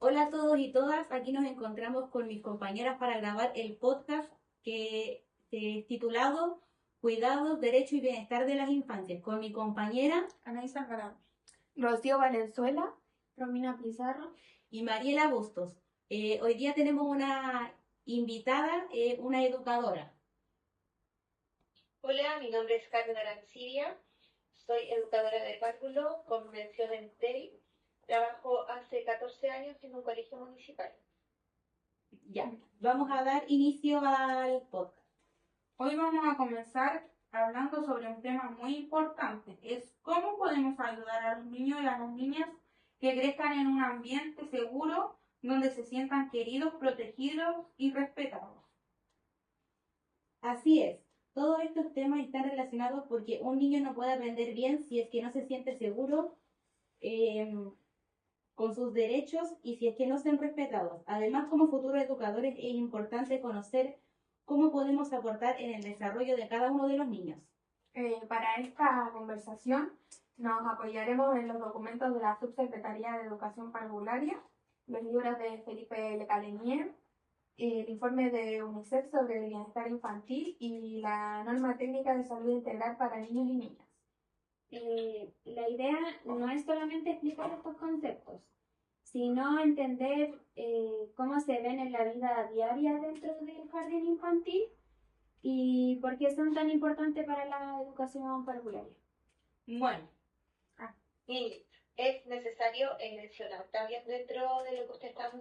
Hola a todos y todas, aquí nos encontramos con mis compañeras para grabar el podcast que es titulado Cuidados, Derecho y Bienestar de las Infancias, con mi compañera Anaísa Alvarado, Rocío Valenzuela, Romina Pizarro. y Mariela Bustos. Hoy día tenemos una invitada, una educadora. Hola, mi nombre es Carmen Arancibia, soy educadora de párvulo con mención en TEI. Trabajo hace 14 años en un colegio municipal. Ya, vamos a dar inicio al podcast. Hoy vamos a comenzar hablando sobre un tema muy importante, es cómo podemos ayudar a los niños y a las niñas que crezcan en un ambiente seguro donde se sientan queridos, protegidos y respetados. Así es, todos estos temas están relacionados porque un niño no puede aprender bien si es que no se siente seguro con sus derechos y si es que no son respetados. Además, como futuros educadores es importante conocer cómo podemos aportar en el desarrollo de cada uno de los niños. Para esta conversación nos apoyaremos en los documentos de la Subsecretaría de Educación Parvularia, los libros de Felipe Le Calenier, el informe de UNICEF sobre el bienestar infantil y la norma técnica de salud integral para niños y niñas. La idea no es solamente explicar estos conceptos, sino entender cómo se ven en la vida diaria dentro del jardín infantil y por qué son tan importantes para la educación parvularia. Bueno, Y es necesario mencionar también dentro de lo que usted está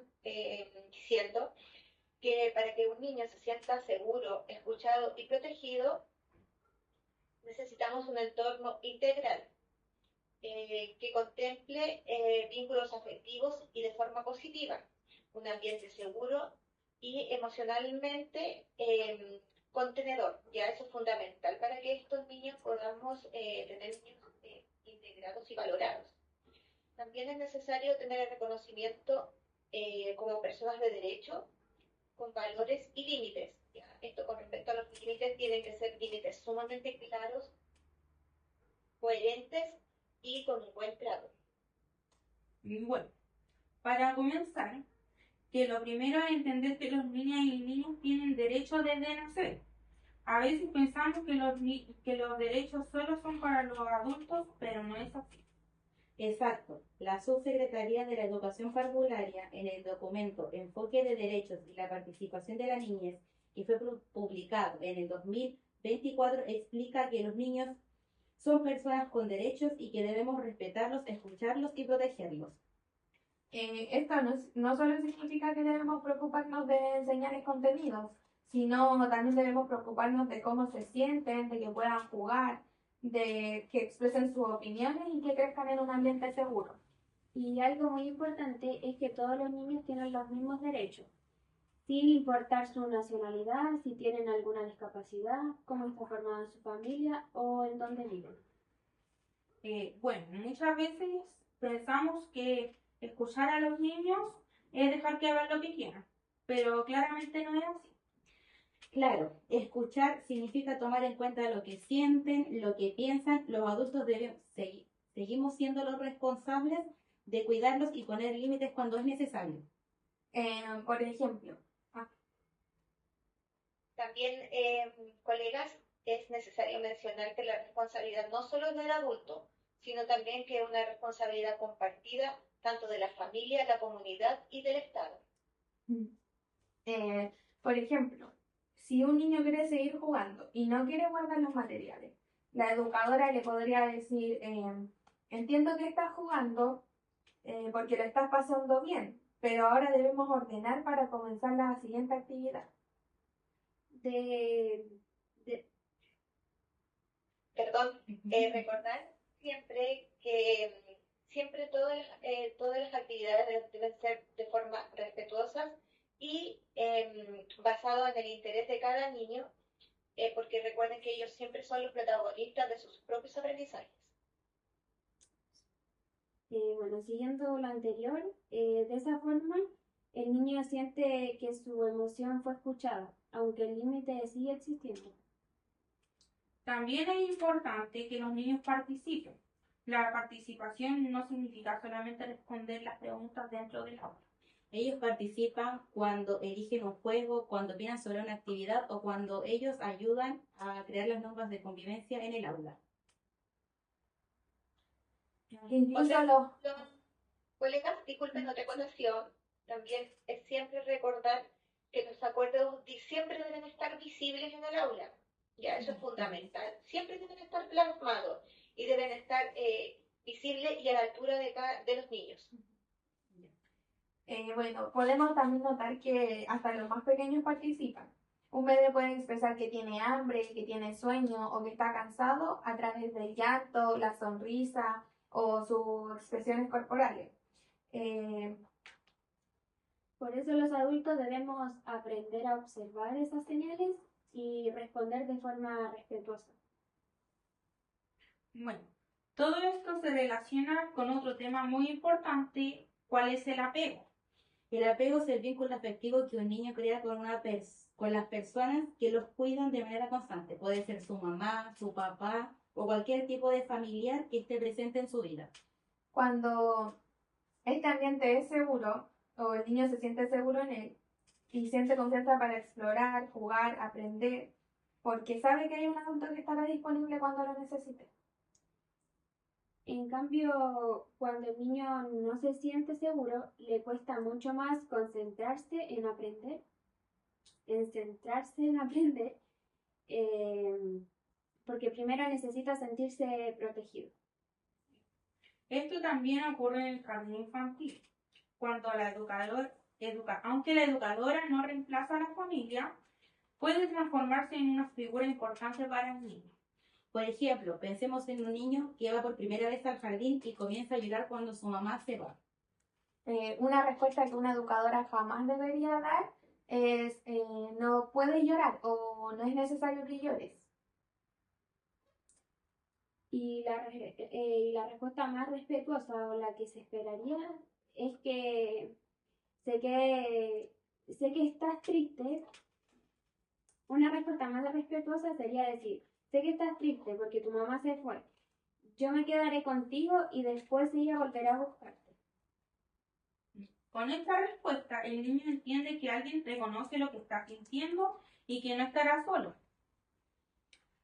diciendo, que para que un niño se sienta seguro, escuchado y protegido, necesitamos un entorno integral que contemple vínculos afectivos y de forma positiva, un ambiente seguro y emocionalmente contenedor. Ya eso es fundamental para que estos niños podamos tener niños integrados y valorados. También es necesario tener el reconocimiento como personas de derecho, con valores y límites. ¿Ya? Esto con respecto a los límites tienen que ser límites sumamente claros, coherentes y con un buen trato. bueno, para comenzar, que lo primero es entender que los niñas y niños tienen derecho desde nacer. A veces pensamos que los derechos solo son para los adultos, pero no es así. Exacto. La Subsecretaría de la Educación Parvularia, en el documento Enfoque de Derechos y la Participación de la Niñez, que fue publicado en el 2024, explica que los niños son personas con derechos y que debemos respetarlos, escucharlos y protegerlos. Esto no solo significa que debemos preocuparnos de enseñarles contenidos, sino también debemos preocuparnos de cómo se sienten, de que puedan jugar, de que expresen sus opiniones y que crezcan en un ambiente seguro. Y algo muy importante es que todos los niños tienen los mismos derechos, sin importar su nacionalidad, si tienen alguna discapacidad, cómo está formada su familia o en dónde viven. Bueno, muchas veces pensamos que escuchar a los niños es dejar que hagan lo que quieran, pero claramente no es así. Claro, escuchar significa tomar en cuenta lo que sienten, lo que piensan. Los adultos debemos seguimos siendo los responsables de cuidarlos y poner límites cuando es necesario. Por ejemplo, También, colegas, es necesario mencionar que la responsabilidad no solo es del adulto, sino también que es una responsabilidad compartida tanto de la familia, la comunidad y del Estado. por ejemplo, si un niño quiere seguir jugando y no quiere guardar los materiales, la educadora le podría decir, entiendo que estás jugando porque lo estás pasando bien, pero ahora debemos ordenar para comenzar la siguiente actividad. De, de, Perdón, recordar siempre que siempre todas las actividades deben ser de forma respetuosas y basado en el interés de cada niño, porque recuerden que ellos siempre son los protagonistas de sus propios aprendizajes. bueno, siguiendo lo anterior, de esa forma el niño siente que su emoción fue escuchada, aunque el límite sigue existiendo. También es importante que los niños participen. La participación no significa solamente responder las preguntas dentro del aula, Ellos participan cuando eligen un juego, cuando opinan sobre una actividad o cuando ellos ayudan a crear las normas de convivencia en el aula. Incluso los... Colegas, disculpen otra acotación, también es siempre recordar que los acuerdos siempre deben estar visibles en el aula. Ya, eso es fundamental. Siempre deben estar plasmados y deben estar visibles y a la altura de los niños. Bueno, podemos también notar que hasta los más pequeños participan. Un bebé puede expresar que tiene hambre, que tiene sueño o que está cansado a través del llanto, la sonrisa o sus expresiones corporales. Por eso los adultos debemos aprender a observar esas señales y responder de forma respetuosa. Bueno, todo esto se relaciona con otro tema muy importante, ¿cuál es el apego? El apego es el vínculo afectivo que un niño crea con las personas que los cuidan de manera constante. Puede ser su mamá, su papá o cualquier tipo de familiar que esté presente en su vida. Cuando este ambiente es seguro o el niño se siente seguro en él y siente confianza para explorar, jugar, aprender, porque sabe que hay un adulto que estará disponible cuando lo necesite. En cambio, cuando el niño no se siente seguro, le cuesta mucho más concentrarse en aprender, porque primero necesita sentirse protegido. Esto también ocurre en el jardín infantil, cuando aunque la educadora no reemplaza a la familia, puede transformarse en una figura importante para el niño. Por ejemplo, pensemos en un niño que va por primera vez al jardín y comienza a llorar cuando su mamá se va. Una respuesta que una educadora jamás debería dar es no puedes llorar o no es necesario que llores. Y la respuesta más respetuosa o la que se esperaría es que sé que estás triste. Una respuesta más respetuosa sería decir, sé que estás triste porque tu mamá se fue. Yo me quedaré contigo y después ella volverá a buscarte. Con esta respuesta, el niño entiende que alguien reconoce lo que está sintiendo y que no estará solo.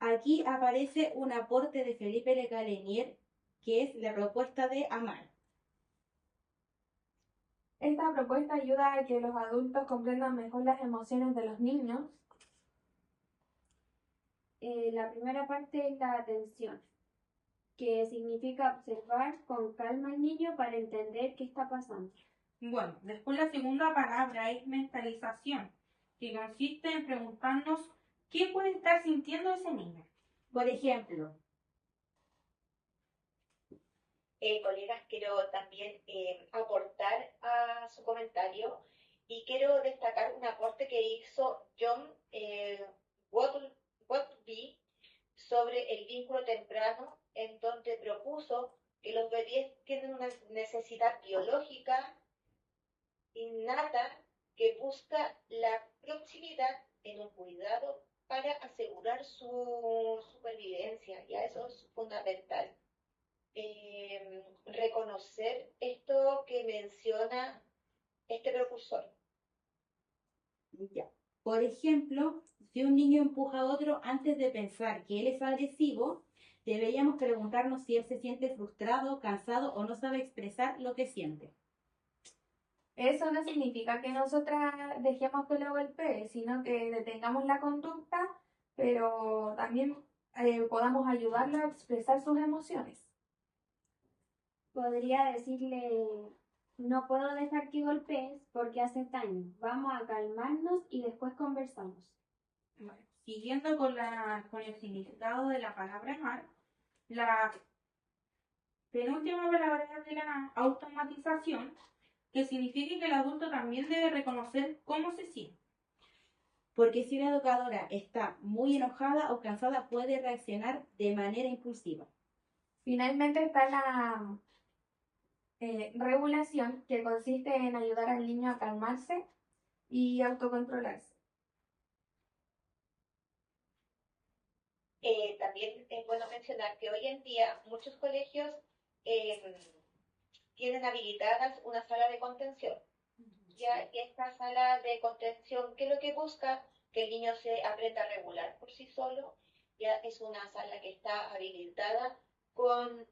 Aquí aparece un aporte de Felipe Lecalenier, que es la propuesta de amar. Esta propuesta ayuda a que los adultos comprendan mejor las emociones de los niños. La primera parte es la atención, que significa observar con calma al niño para entender qué está pasando. Bueno, después la segunda palabra es mentalización, que consiste en preguntarnos qué puede estar sintiendo ese niño. Por ejemplo, colegas, quiero también aportar a su comentario y quiero destacar un aporte que hizo John Bowlby sobre el vínculo temprano, en donde propuso que los bebés tienen una necesidad biológica innata que busca la proximidad en un cuidado para asegurar su supervivencia, y eso es fundamental. Reconocer esto que menciona este precursor. ya. Por ejemplo, si un niño empuja a otro antes de pensar que él es agresivo, deberíamos preguntarnos si él se siente frustrado, cansado o no sabe expresar lo que siente. Eso no significa que nosotras dejemos que lo golpee, sino que detengamos la conducta, pero también podamos ayudarlo a expresar sus emociones. Podría decirle, no puedo dejar que golpees porque haces daño. Vamos a calmarnos y después conversamos. Bueno, siguiendo con el significado de la palabra amar, la penúltima palabra es de la automatización, que significa que el adulto también debe reconocer cómo se siente. Porque si una educadora está muy enojada o cansada, puede reaccionar de manera impulsiva. Finalmente está la regulación, que consiste en ayudar al niño a calmarse y autocontrolarse. También es bueno mencionar que hoy en día muchos colegios tienen habilitadas una sala de contención. Y esta sala de contención, que lo que busca que el niño se aprenda a regular por sí solo. Ya es una sala que está habilitada con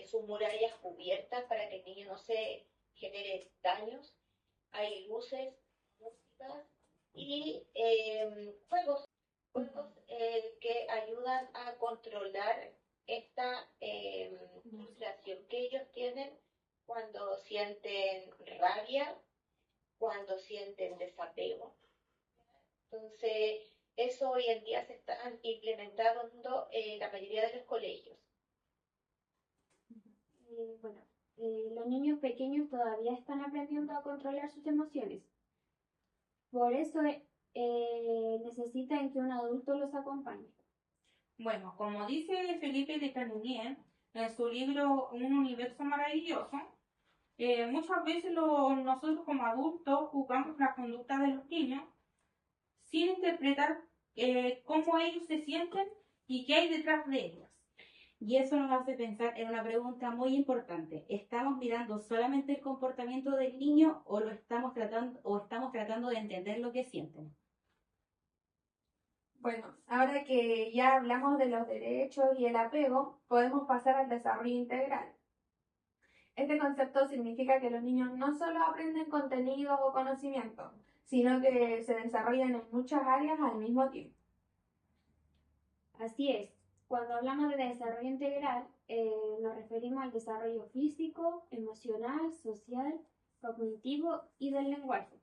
sus murallas cubiertas para que el niño no se genere daños. Hay luces, músicas y juegos que ayudan a controlar esta frustración que ellos tienen cuando sienten rabia, cuando sienten desapego. Entonces, eso hoy en día se está implementando en la mayoría de los colegios. Los niños pequeños todavía están aprendiendo a controlar sus emociones. Por eso necesitan que un adulto los acompañe. Bueno, como dice Felipe de Calumier en su libro Un universo maravilloso, muchas veces nosotros como adultos juzgamos la conducta de los niños sin interpretar cómo ellos se sienten y qué hay detrás de ellos. Y eso nos hace pensar en una pregunta muy importante. ¿Estamos mirando solamente el comportamiento del niño o estamos tratando de entender lo que sienten? Bueno, ahora que ya hablamos de los derechos y el apego, podemos pasar al desarrollo integral. Este concepto significa que los niños no solo aprenden contenidos o conocimientos, sino que se desarrollan en muchas áreas al mismo tiempo. Así es, cuando hablamos de desarrollo integral, nos referimos al desarrollo físico, emocional, social, cognitivo y del lenguaje.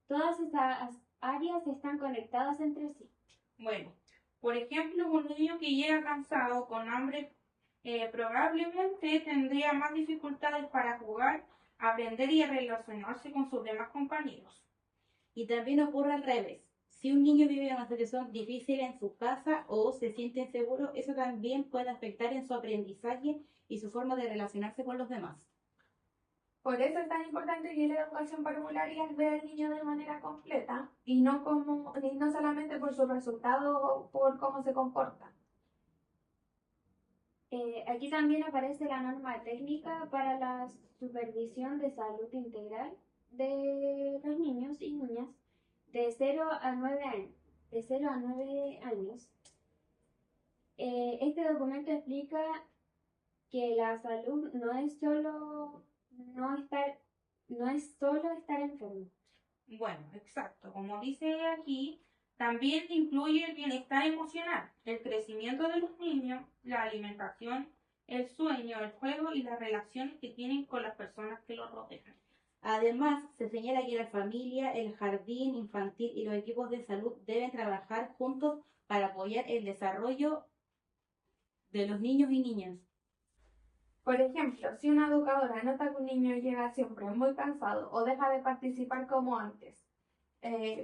Todas estas áreas están conectadas entre sí. Bueno, por ejemplo, un niño que llega cansado, con hambre, probablemente tendría más dificultades para jugar, aprender y relacionarse con sus demás compañeros. Y también ocurre al revés. Si un niño vive una situación difícil en su casa o se siente inseguro, eso también puede afectar en su aprendizaje y su forma de relacionarse con los demás. Por eso es tan importante que la educación parvularia vea al niño de manera completa y no solamente por sus resultados o por cómo se comporta. Aquí también aparece la norma técnica para la supervisión de salud integral de los niños y niñas de 0 a 9 años. Este documento explica que la salud no es solo estar enfermo. Bueno, exacto. Como dice aquí, también incluye el bienestar emocional, el crecimiento de los niños, la alimentación, el sueño, el juego y las relaciones que tienen con las personas que los rodean. Además, se señala que la familia, el jardín infantil y los equipos de salud deben trabajar juntos para apoyar el desarrollo de los niños y niñas. Por ejemplo, si una educadora nota que un niño llega siempre muy cansado o deja de participar como antes,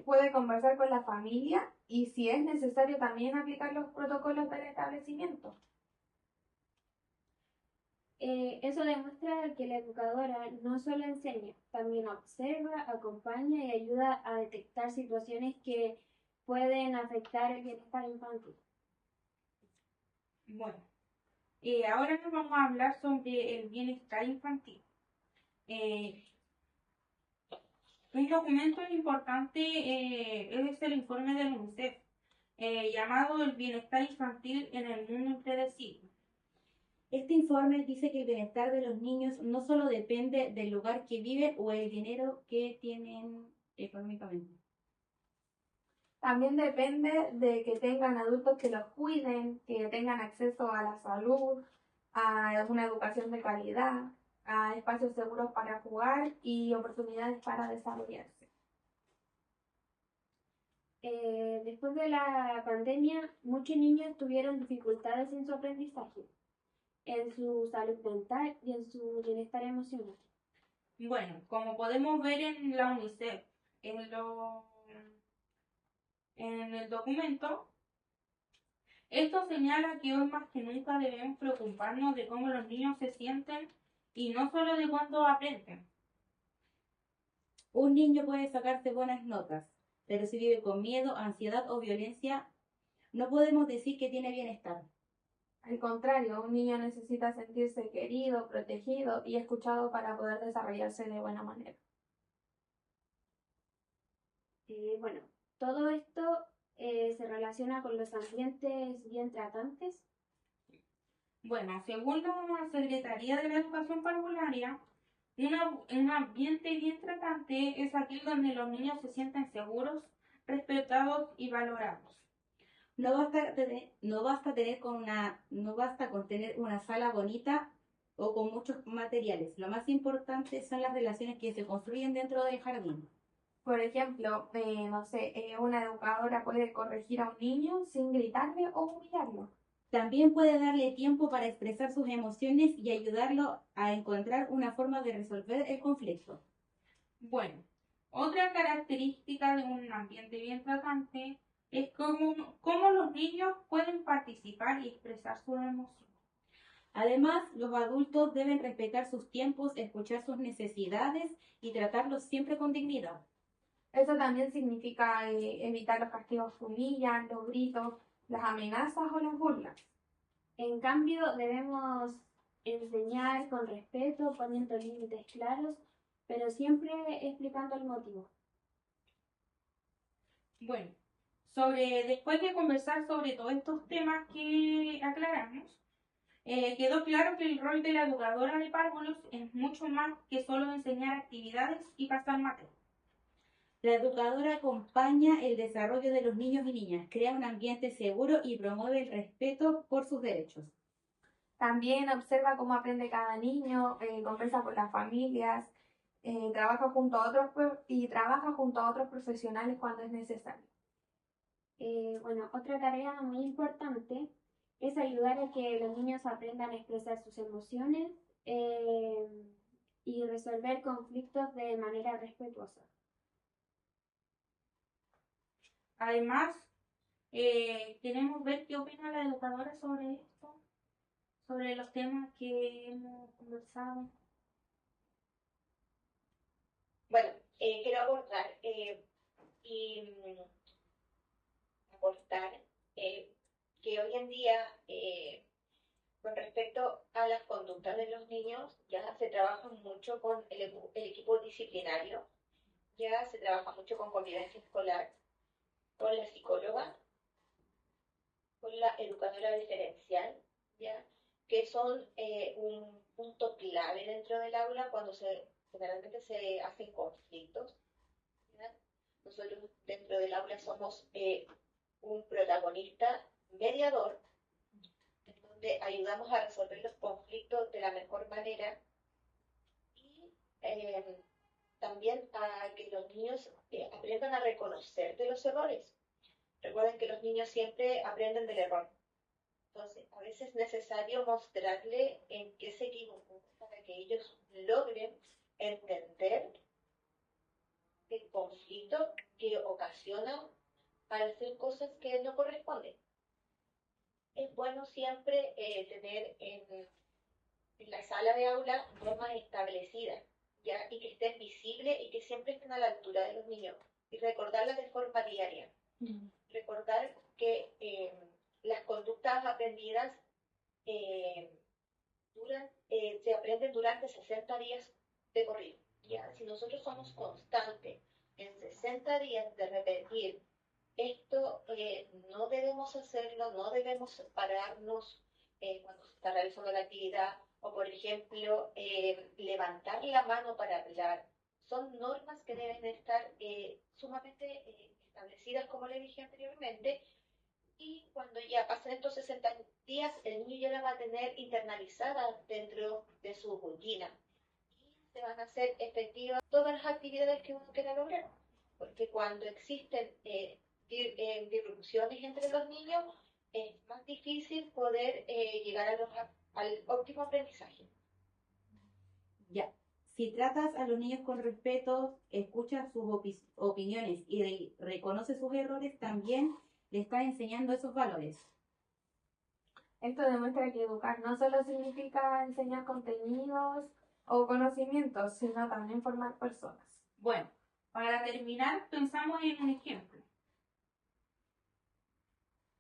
puede conversar con la familia y si es necesario también aplicar los protocolos del establecimiento. Eso demuestra que la educadora no solo enseña, también observa, acompaña y ayuda a detectar situaciones que pueden afectar el bienestar infantil. Bueno, ahora nos vamos a hablar sobre el bienestar infantil. Un documento importante es el informe del UNICEF, llamado El bienestar infantil en el mundo impredecible. Este informe dice que el bienestar de los niños no solo depende del lugar que viven o el dinero que tienen económicamente. También depende de que tengan adultos que los cuiden, que tengan acceso a la salud, a una educación de calidad, a espacios seguros para jugar y oportunidades para desarrollarse. Después de la pandemia, muchos niños tuvieron dificultades en su aprendizaje, en su salud mental y en su bienestar emocional. Bueno, como podemos ver en la UNICEF, en el documento, esto señala que hoy más que nunca debemos preocuparnos de cómo los niños se sienten y no solo de cuándo aprenden. Un niño puede sacarse buenas notas, pero si vive con miedo, ansiedad o violencia, no podemos decir que tiene bienestar. Al contrario, un niño necesita sentirse querido, protegido y escuchado para poder desarrollarse de buena manera. Bueno, todo esto se relaciona con los ambientes bien tratantes. Bueno, según la Secretaría de la Educación Parvularia, un ambiente bien tratante es aquel donde los niños se sienten seguros, respetados y valorados. No basta con tener una sala bonita o con muchos materiales. Lo más importante son las relaciones que se construyen dentro del jardín. Por ejemplo, no sé, una educadora puede corregir a un niño sin gritarle o humillarlo. También puede darle tiempo para expresar sus emociones y ayudarlo a encontrar una forma de resolver el conflicto. Bueno, otra característica de un ambiente bien tratante es cómo los niños pueden participar y expresar sus emociones. Además, los adultos deben respetar sus tiempos, escuchar sus necesidades y tratarlos siempre con dignidad. Eso también significa evitar los castigos que humillan, los gritos, las amenazas o las burlas. En cambio, debemos enseñar con respeto, poniendo límites claros, pero siempre explicando el motivo. Bueno, después de conversar sobre todos estos temas que aclaramos, quedó claro que el rol de la educadora de párvulos es mucho más que solo enseñar actividades y pasar materias. La educadora acompaña el desarrollo de los niños y niñas, crea un ambiente seguro y promueve el respeto por sus derechos. También observa cómo aprende cada niño, conversa con las familias, trabaja junto a otros profesionales cuando es necesario. Bueno, otra tarea muy importante es ayudar a que los niños aprendan a expresar sus emociones y resolver conflictos de manera respetuosa. Además, queremos ver qué opina la educadora sobre esto, sobre los temas que hemos conversado. Bueno, quiero aportar que hoy en día, con respecto a las conductas de los niños, ya se trabaja mucho con el equipo disciplinario, ya se trabaja mucho con convivencia escolar, con la psicóloga, con la educadora diferencial, ¿ya? Que son un punto clave dentro del aula cuando generalmente se hacen conflictos. ¿Ya? Nosotros dentro del aula somos un protagonista mediador, en donde ayudamos a resolver los conflictos de la mejor manera y también a que los niños aprendan a reconocer de los errores. Recuerden que los niños siempre aprenden del error. Entonces, a veces es necesario mostrarle en qué se equivocó para que ellos logren entender el conflicto que ocasiona al hacer cosas que no corresponden. Es bueno siempre tener en la sala de aula normas establecidas, ¿ya? Y que estén visibles y que siempre estén a la altura de los niños. Y recordarlas de forma diaria. Recordar que las conductas aprendidas se aprenden durante 60 días de corrido. ¿Ya? Si nosotros somos constantes en 60 días de repetir esto, no debemos hacerlo, no debemos pararnos cuando se está realizando la actividad o, por ejemplo, levantar la mano para hablar. Son normas que deben estar sumamente establecidas, como le dije anteriormente, y cuando ya pasen estos 60 días, el niño ya la va a tener internalizada dentro de su rutina y se van a hacer efectivas todas las actividades que uno quiera lograr, porque cuando existen disrupciones entre los niños, es más difícil poder llegar al óptimo aprendizaje. Ya. Si tratas a los niños con respeto, escuchas sus opiniones y reconoces sus errores, también le estás enseñando esos valores. Esto demuestra que educar no solo significa enseñar contenidos o conocimientos, sino también formar personas. Bueno, para terminar, pensamos en un ejemplo.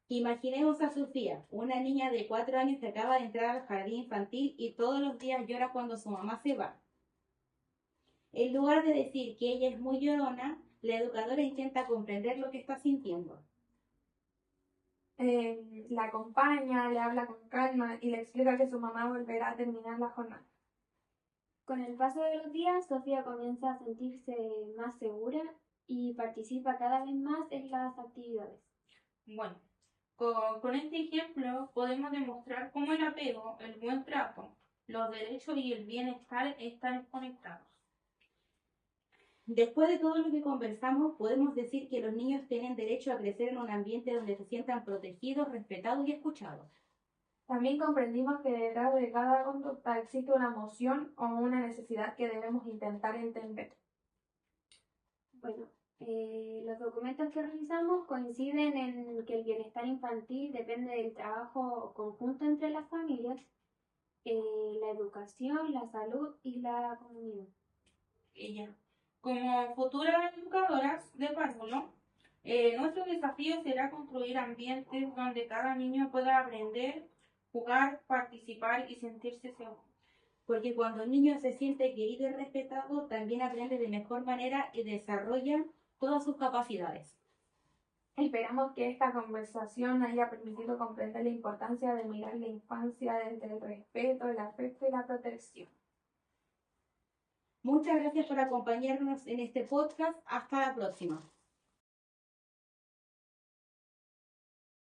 Imaginemos a Sofía, una niña de 4 años que acaba de entrar al jardín infantil y todos los días llora cuando su mamá se va. En lugar de decir que ella es muy llorona, la educadora intenta comprender lo que está sintiendo. La acompaña, le habla con calma y le explica que su mamá volverá a terminar la jornada. Con el paso de los días, Sofía comienza a sentirse más segura y participa cada vez más en las actividades. Bueno, con este ejemplo podemos demostrar cómo el apego, el buen trato, los derechos y el bienestar están conectados. Después de todo lo que conversamos, podemos decir que los niños tienen derecho a crecer en un ambiente donde se sientan protegidos, respetados y escuchados. También comprendimos que detrás de cada conducta existe una emoción o una necesidad que debemos intentar entender. Bueno, los documentos que revisamos coinciden en que el bienestar infantil depende del trabajo conjunto entre las familias, la educación, la salud y la comunidad. Ella. Como futuras educadoras de párvulo, nuestro desafío será construir ambientes donde cada niño pueda aprender, jugar, participar y sentirse seguro. Porque cuando el niño se siente querido y respetado, también aprende de mejor manera y desarrolla todas sus capacidades. Esperamos que esta conversación haya permitido comprender la importancia de mirar la infancia desde el respeto, el afecto y la protección. Muchas gracias por acompañarnos en este podcast. Hasta la próxima.